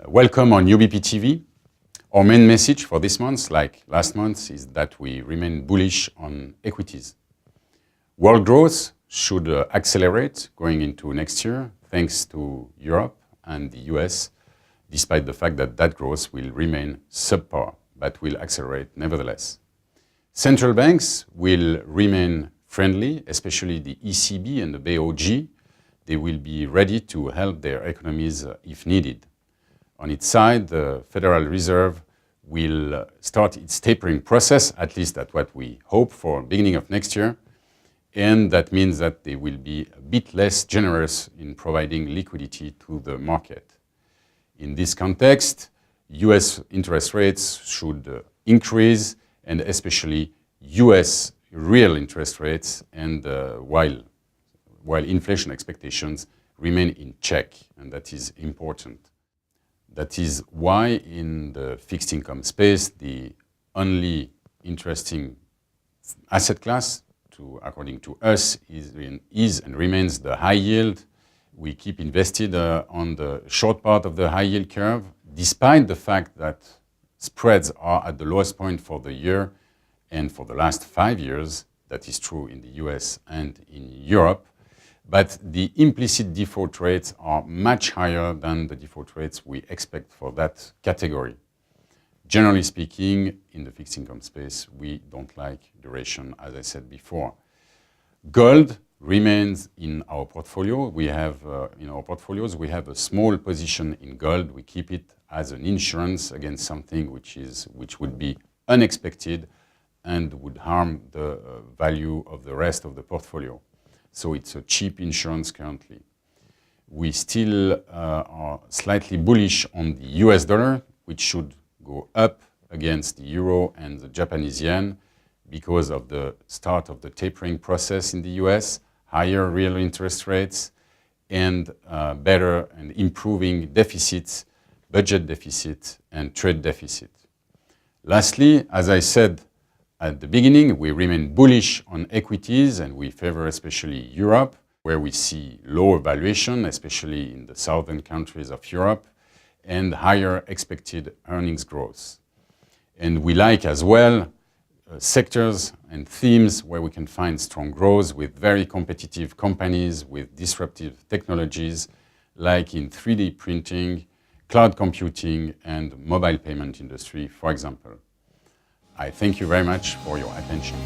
Welcome on UBP TV. Our main message for this month, like last month, is that we remain bullish on equities. World growth should accelerate going into next year, thanks to Europe and the US, despite the fact that that growth will remain subpar, but will accelerate nevertheless. Central banks will remain friendly, especially the ECB and the BOJ. They will be ready to help their economies if needed. On its side, the Federal Reserve will start its tapering process, at least that's what we hope for beginning of next year. And that means that they will be a bit less generous in providing liquidity to the market. In this context, US interest rates should increase, and especially US real interest rates, and while inflation expectations remain in check, and that is important. That is why in the fixed income space, the only interesting asset class, according to us, is and remains the high yield. We keep invested on the short part of the high yield curve, despite the fact that spreads are at the lowest point for the year and for the last 5 years. That is true in the US and in Europe. But the implicit default rates are much higher than the default rates we expect for that category. Generally speaking, in the fixed income space, we don't like duration, as I said before. Gold remains in our portfolio. We have, in our portfolios, we have a small position in gold. We keep it as an insurance against something which would be unexpected and would harm the value of the rest of the portfolio. So it's a cheap insurance currently. We still are slightly bullish on the US dollar, which should go up against the euro and the Japanese yen because of the start of the tapering process in the US, higher real interest rates, and better and improving deficits, budget deficit, and trade deficit. Lastly, as I said at the beginning, we remain bullish on equities, and we favor especially Europe, where we see lower valuation, especially in the southern countries of Europe, and higher expected earnings growth. And we like as well sectors and themes where we can find strong growth with very competitive companies with disruptive technologies, like in 3D printing, cloud computing, and mobile payment industry, for example. I thank you very much for your attention.